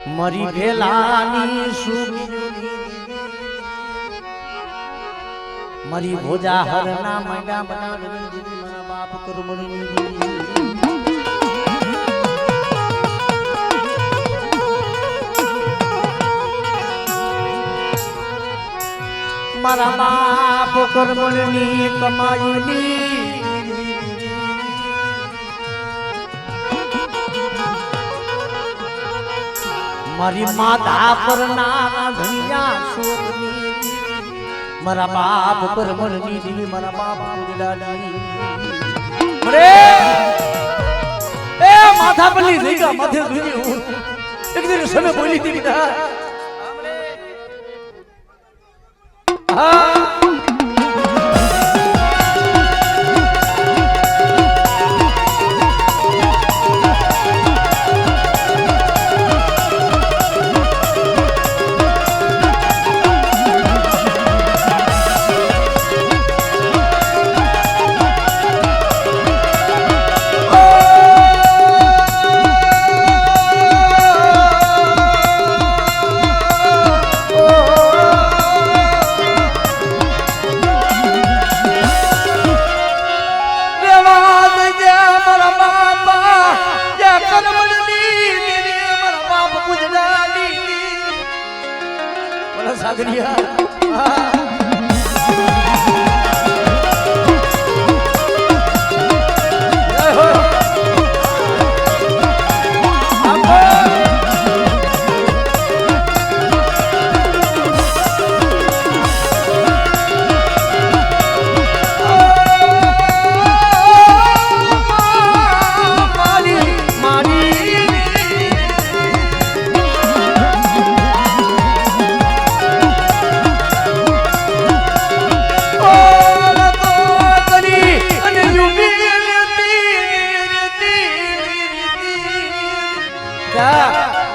મરી ભેલાની મરી ભોજા હરના મંડા બનાડની મારા બાપ કરમણી મારા બાપ કરમણી કમાઈની મારી માતા પરનારા ધનિયા શોકની મારા બાપ કરમણી દીવી મારા બાપ ઉડાડી અરે એ માથા પલ્લી થઈ ગયા માથે ધુની હું એક દિન સમય બોલી હતી બેટા હા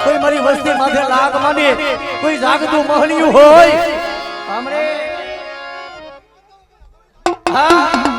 કોઈ મારી વસ્તી માથે લાગ માંડે કોઈ જાગતું મહણિયું હોય આમરે હા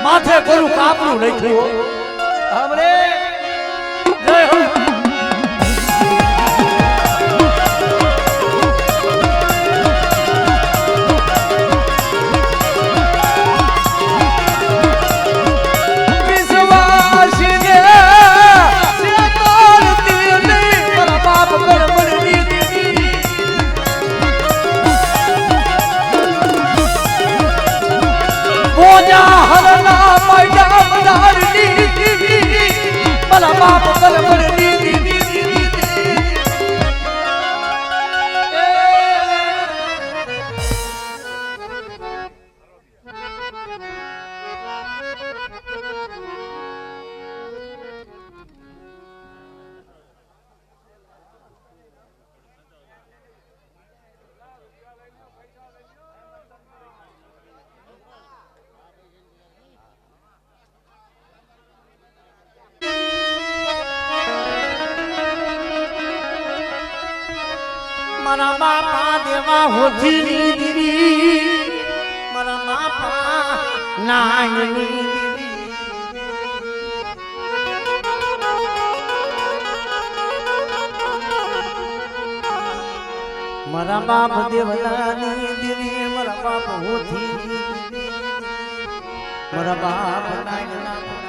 માથે કરું કાપરું લખ્યું हमरे જય હો बाप करमणी મારા બાપા દેવા હોથી દીદી મારા બાપા નાની મારા બાપ દેવલાની દીદી મારા બાપ હોથી મારા બાપ નાની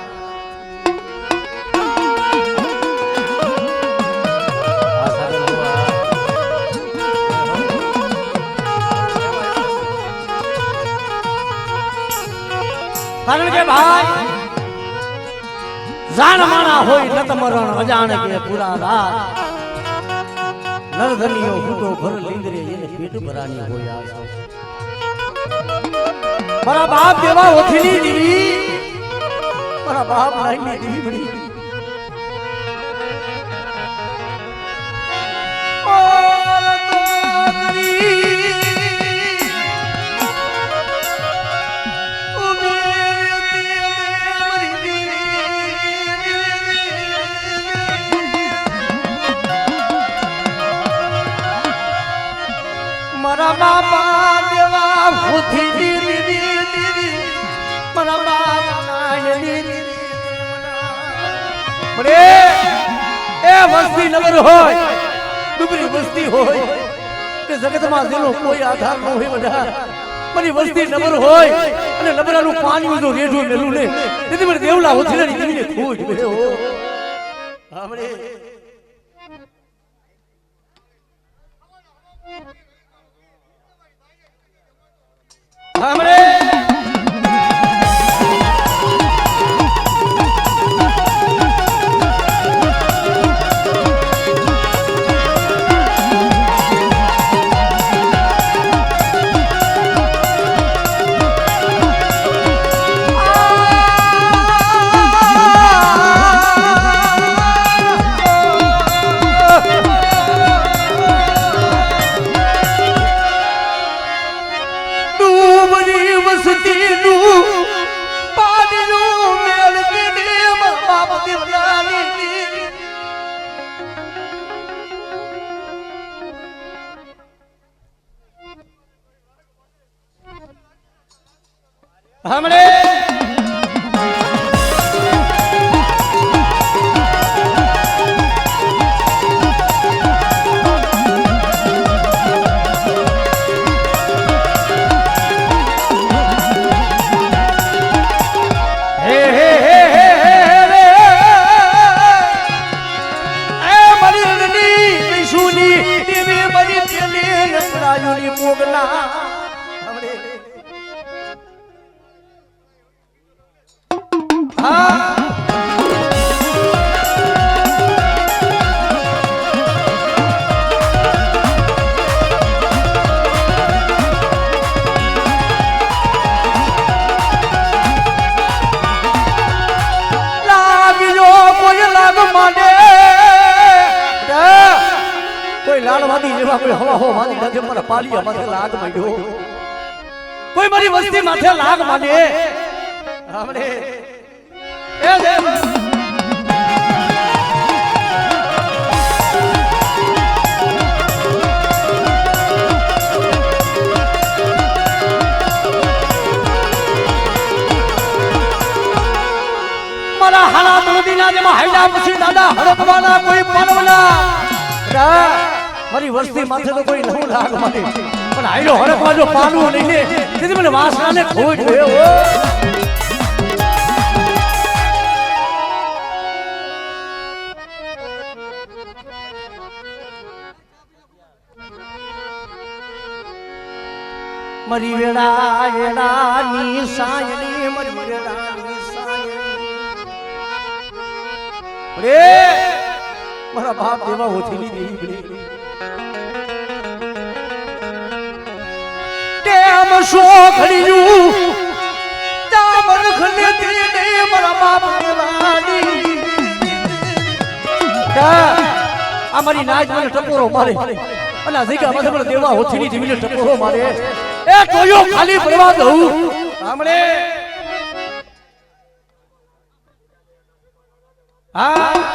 કારણ કે ભાઈ જાણ માણા હોય નત મરણ અજાણ કે પૂરા રાત નરધનિયો ફૂટો ભર લીંદરે એને પેટ ભરાની હોય આશા મારા બાપ દેવા ઓથીની દીવી મારા બાપ નાઈની દીવી બની મારા બાપા દેવા ભૂથી દીદી મારા બાપા નાયની મને એ વસ્તી નગર હોય ડુબરી વસ્તી હોય કે જગતમાં જેનો કોઈ આધાર ન હોય બધા મારી વસ્તી નગર હોય અને નબરાનું પાણી જો રેઢું મેલું ને તેથી મને દેવલા હોથીલાની દીવીને ખોજ મેળ્યો આપણે हमरे हमरे કોઈ હવા હો વાદી નથી મારા પાલિયા માથે લાગ માંડ્યો કોઈ મારી વસ્તી માથે લાગ માંડે આપણે એ દેવ મારા હાલા મોદીના જેમાં હાઈડા પછી દાદા હડપવાના કોઈ પાલવના મારી વસ્તી માથે તો કોઈ નવું લાગ માંડે પણ આયલો હડકવા જો પાલવું નહીં ને તેથી મને વાસણાને ખોઈ ગયો મારી વેળા એડાની સાયણી મારી વેળાની સાયણી રે મારા બાપ દેવા હોથીની દેવી તેમ શોખડ્યું તામર ખને દીને મારા બાપ દેવાની આ મારી નાચ મને ટપોરો મારે અને આ જગ્યા માથે મને દેવા હોથીની દેવીને ટપોરો મારે એ કોયો ખાલી પડવા દઉં સાંભળે હા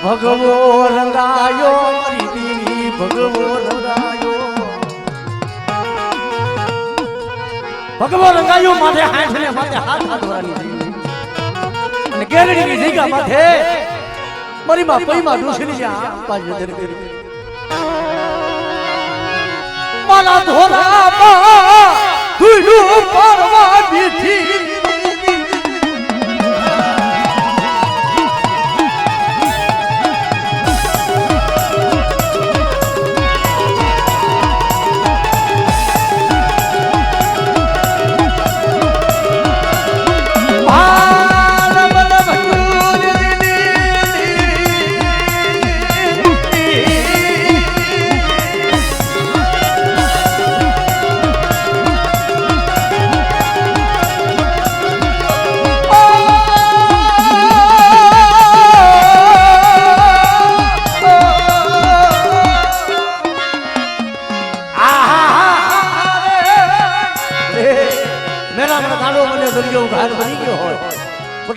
ભગવો રંગાયો મારી દેવી ભગવો રંગાયો ભગવો રંગાયો માથે હાથ ને માથે હાથ હાથવાની અને કેરડીની જગ્યા માથે મારી માં પૈમાં ડૂસની જ્યાં પાછળ નજર કરી મારા ધોરામાં ધૂળું પડવા દીધી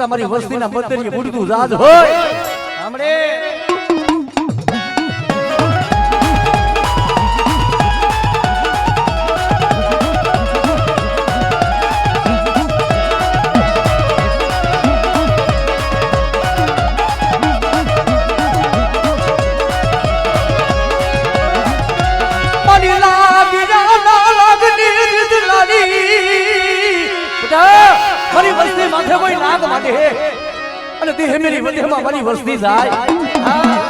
મારી વસ્તીના મતરીએ બુડતું જાજ હોય હમણે મારી લાગી ના લાગની દીદલાની મારી વસ્તી માથે કોઈ નાગ માંડે અને દેહ મેરી વદેહમાં મારી વસ્તી જાય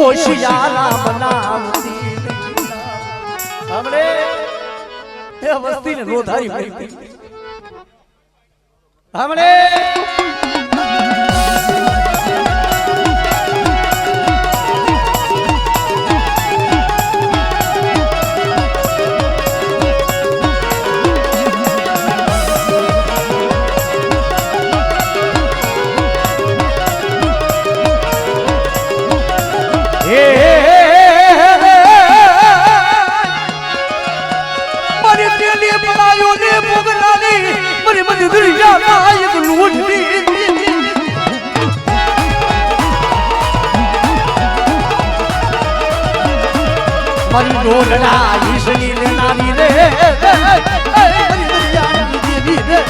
હોશિયારા બનાવતી હમણે એ વસ્તીને રોધારી મળી હમણે મારી ડોલડા ઈશની રે નાની રે મારી દરિયાની દેવી રે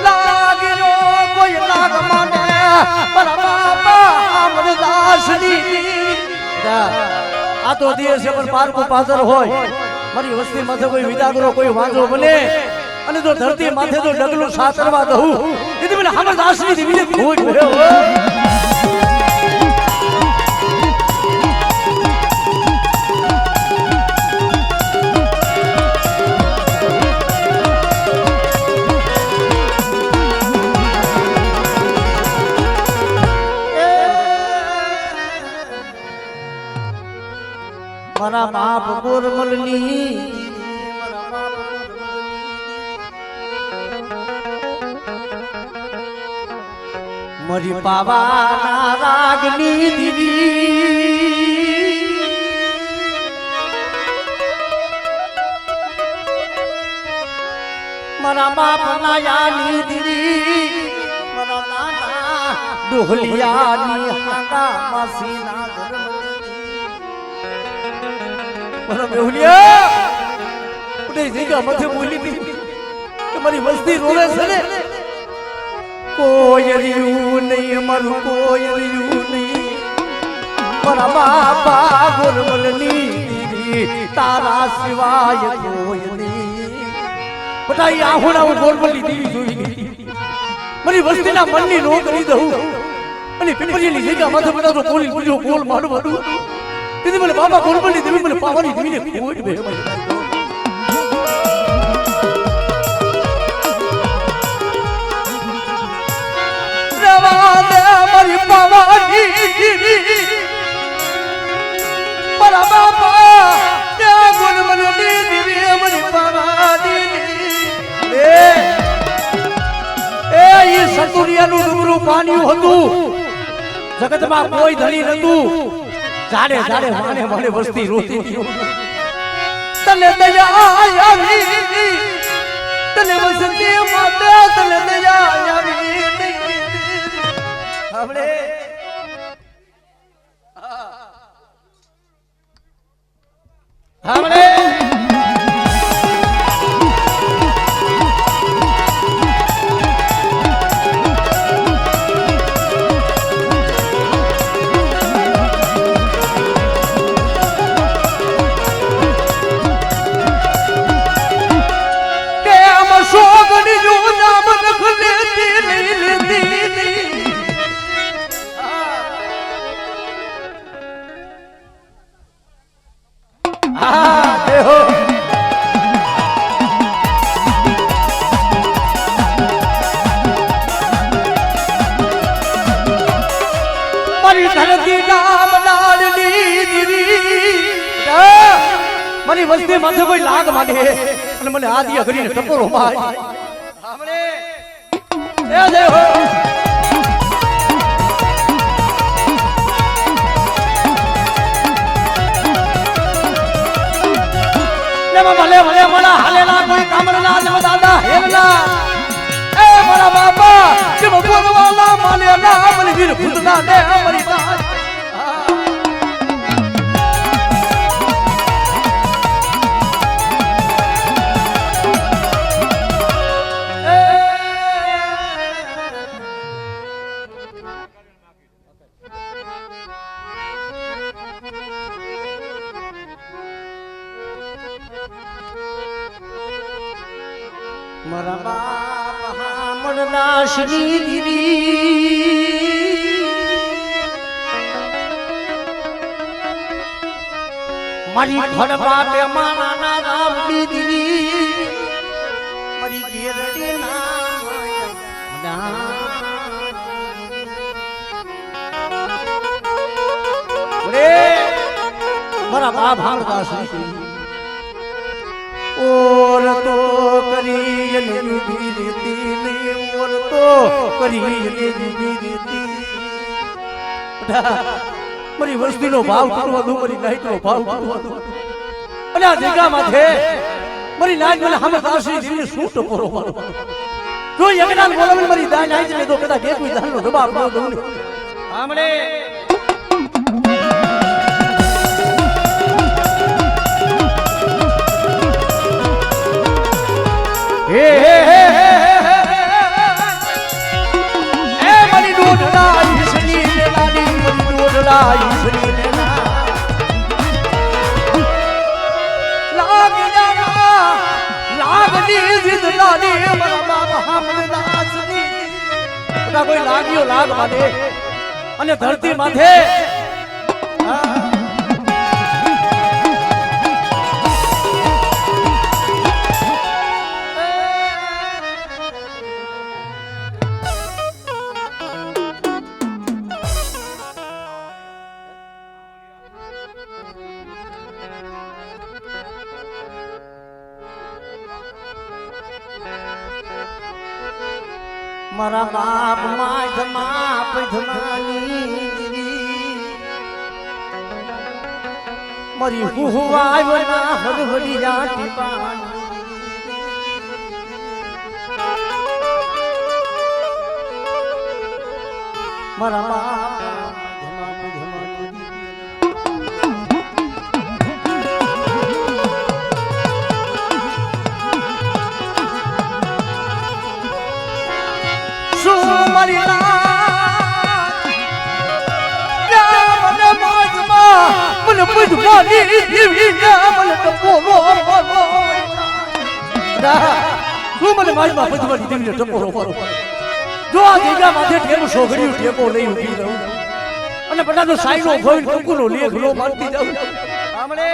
લાગનો કોઈ લાગ માને મારા બાપા અમરદાસની આ તો દિવસ છે પણ પારકું પાદર હોય મારી વસ્તી માથે કોઈ વિદાગરો કોઈ વાંદરો બને અને તો ધરતી માથે તો ડગલું સાતરવા દઉં એટલે મને અમરદાસની દેવીને ખોટ ભર્યો મારા બાપ ગોરમલની મારી પાવાના રાગની દીવી મારા બાપના યાની દીવી મારા નાના ડોહલિયાની હાકા માસીના મારા બેહુલિયા ઉડે જગ્યા મથે બોલી હતી કે મારી વસ્તી રોવે છે ને કોયરિયું નહીં મારું કોયરિયું નહીં મારા બાપા ગોરમલની દીવી તારા સિવાય કોઈ નહીં બટાઈ આહોના હું ગોરમલની દીવી જોઈ ગઈ મારી વસ્તીના મનની નો કરી દઉં અને પીપળીની જગ્યા માથે બધા તો બોલી બોલ્યો બોલ મારું તેથી મને બાબા ગોરમલની દેવી મને પાવાની દેવીને ખોટ બે મારા બાપા ત્યાં ગુણ મને દીવી અમારી પાવાની એ સતુરિયાનું ડુંગરું પાણી હતું જગતમાં કોઈ ધણી નતું જાડે જાડે માને માને વસ્તી રોતી તને દયા આવી તને વસતી માતા તને દયા આવી આપણે આપણે મારી વસ્તી માથે કોઈ લાગ માંડે અને મને આદિ અઘરીને ટપોરો માય સાંભળે એ દેવો લેવા ભલે ભલે મારા હાલેલા કોઈ કામરના જમ દાદા હેલા એ મારા બાપા કે બોલવાલા માને ના મને વીર ખુદના દે મારી દાદ મારા બાપા મનના શ્રી દીવી મારી ખડપાટે માના રામ દીદી મારી ઘેરડી ના રે મારા બાપ હાલતા શ્રી ઓર તો કરી નવી રીતી ને ઓર તો કરી નવી રીતી મારી વસ્તીનો ભાવ કરવા દો મારી નાઈટનો ભાવ કરવા દો અને આ જગ્યા માથે મારી નાઈટ મને હમે દાસી દીને શું ટપોરો મારો જો યજ્ઞાન બોલાવીને મારી દાઈ નાઈટ ને તો કદા કે કોઈ દાનનો જવાબ ન દઉં આમણે હે હે હે એ મારી ડોડલા ઈસની લેલાની મારી ડોડલા ઈસની લેલા લાગની જીદલાની મારા બાપા હામને નાસની બધા કોઈ લાગ્યો લાગ માથે અને ધરતી માથે મારા બાપ માં જમા પધમાની મારી હુવાય ના હરહડી જાતી પાણી મારા બાપ જમા પધમાની મારી મને પૂજવાની દેવી મને ટપોરો તું મને મારી માં પૂજવાની દેવીને ટપોરો મારો જો આ દેગા માથે ઠેરું છોકરીઓ ટેપો લઈ ઊભી રહું અને બધાનો સાઈનો ભોઈન કંકુનો લેખ લો મારતી જાઉં સાંભળે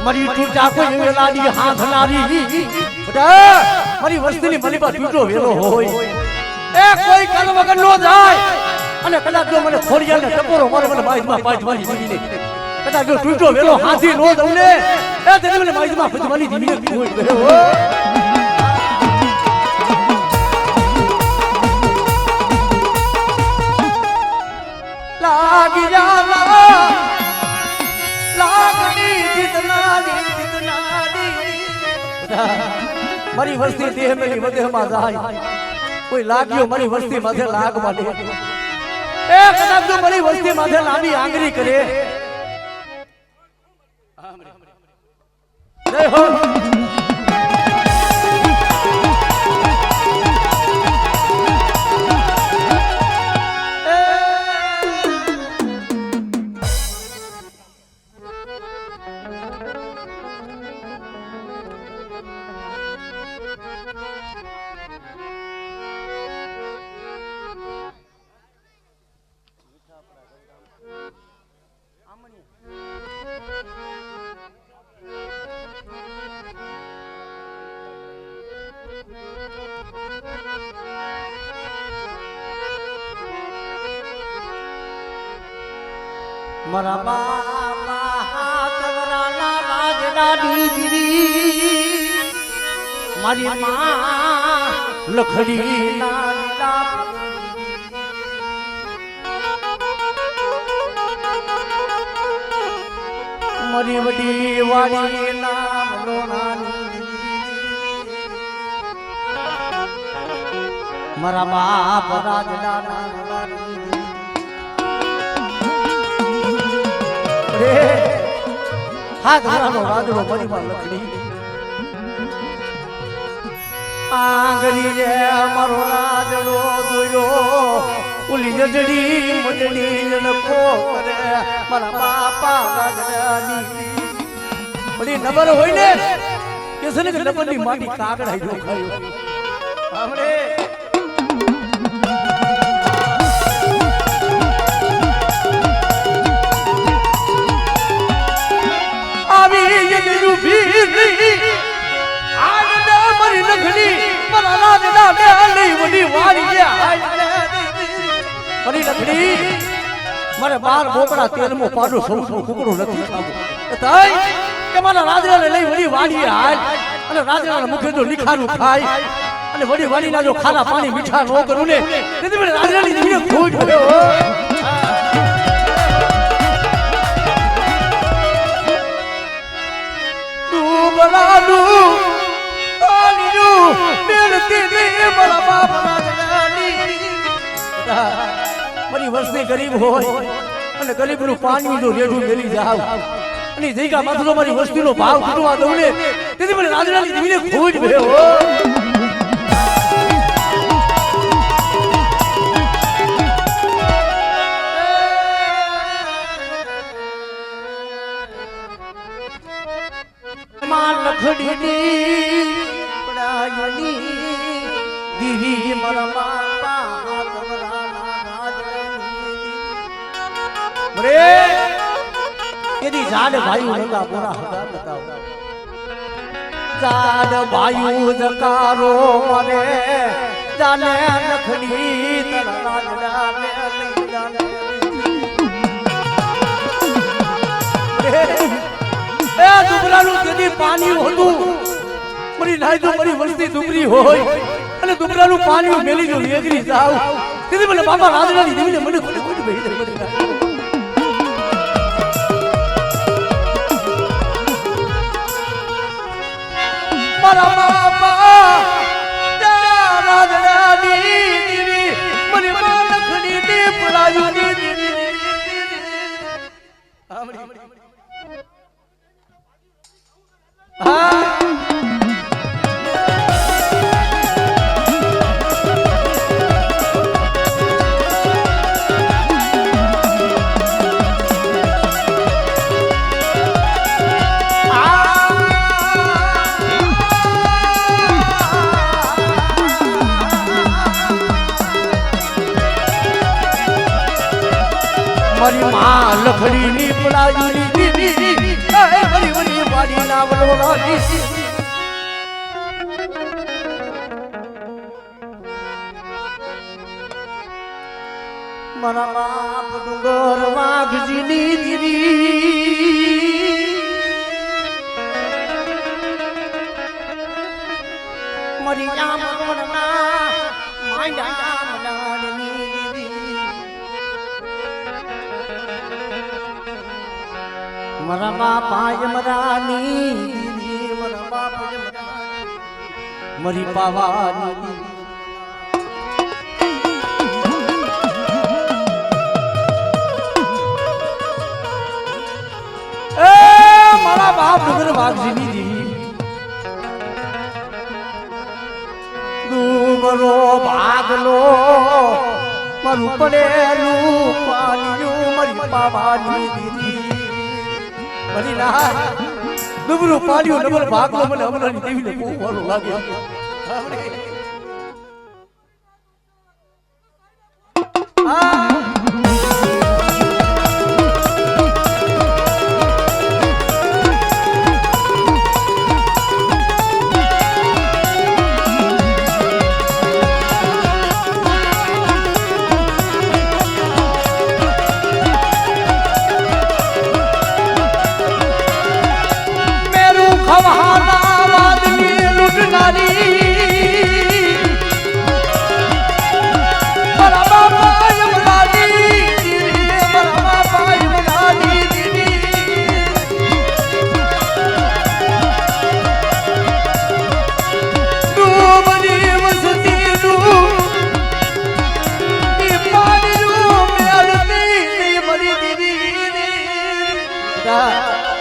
મારી ટૂટા કોઈ વેલાની હાથ લારી બેટા મારી વસ્તીની મલીબા ટૂટો વેલો હોય એ કોઈ કાલ વગર નો જાય અને કદાચ જો મને ખોડિયાને ટકોરો મારે મને બાઈમાં પાજવાની દીવીને કદાચ જો ટૂટો વેલો હાથી નો દઉં ને એ તેને મને બાઈમાં પાજવાની દીવીને કોઈ ગયો લાગી જાવા લાગણી જીતનાની મારી વસ્તી દેહ મેલી વધેમાં જાય કોઈ લાગ્યો મારી વસ્તી માથે લાગ માલે એ કદાચ જો મારી વસ્તી માથે લાંબી આંગળી કરે જય હો મારા બાપા હાથવરાના રાજના દીદી મારી માં લખડી ના લીલા મારી વડી વાડી નામ લોનાની મારા બાપ રાજના નાની હાથ ધરાનો રાજડો મરીમાં લખડી આંગળી રે મારો રાજડો દોયો ઉલી જડી મજડી નકો કરે મારા બાપા રાજડાની બડી નબર હોય ને કે છે ને કે નબરની માટી કાગડાઈ જો ખાયો આપણે મારે બાર બોકડા તેલમો પાડો સૌ કુકડો નથી થાય કે મારા રાજડાને લઈ વળી વાડીએ હાલ અને રાજડાના મુખે જો લીખારું ખાય અને વળી વાડીના જો ખારા પાણી મીઠા ન કરું ને તેથી મને રાજડાની જીભને ખોટ ગયો ડૂબલાડુ તાલીડુ મેલતી દે મારા બાપ રાજડાની મારી વસ્તી ગરીબ હોય અને ગરીબનું પાણી જો રેડું મેલી જાવ અને જઈકા માથો મારી વસ્તીનો ભાવ ઘટવા દઉં ને તેથી મને રાજડાની જીભને ખોટ ગયો લખડીની પડાયની દીવી મારા બાપા હાથવરાના રાજની રે કેદી જાડ ભાઈ નંગા પૂરા હગા બતાવ જાડ ભાઈ જકારો મને જાને લખડી તરા રાજડાને લઈ જાને એ દુબરાનું કેદી પાણી હતું મારી નાઈ તો મારી વસ્તી દુબરી હોય અને દુબરાનું પાણી મેલી જો લેગરી જાવ તેથી મને બાપા રાજડાની દીવીને મને ખોટ બેહી જાય મારા બાપા રાજડાની દીવી મને માં લખડી દે પડાયું દીવી મારી માં લખડી ની પડાયું દીવી મારી પાડી ના વલોરાની મારા બાપ ડુંગર વાઘજીની દીદી મારી આમ રોડના માયા મલાડની દીદી મારા બાપા યમરાની દીદી મારા બાપા યમરાની મારી પાવાની દીદી મારા બાપ ડુંગર વાઘજીની દીદી ડુંગરો ભાગલો મારું પડેલું પાલિયું મારી પાવાની દીદી મારી ના ડુંગરો પાલિયું નબર ભાગલો મને હમણાંની દેવીને બહુ મારું લાગે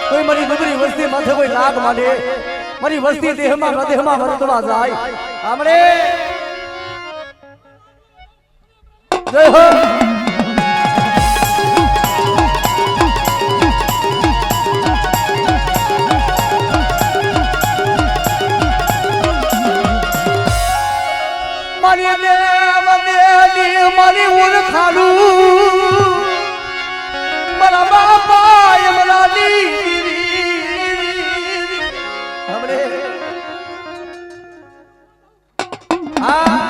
કોઈ મારી નબળી વસ્તી માથે કોઈ લાગ માંડે મારી વસ્તી દેહમાં હૃદયમાં વરતવા જાય આમરે જય હો મારી દેવ દેલી મારી ઓળખાડું મારા બાપા યમરાની હમણે હા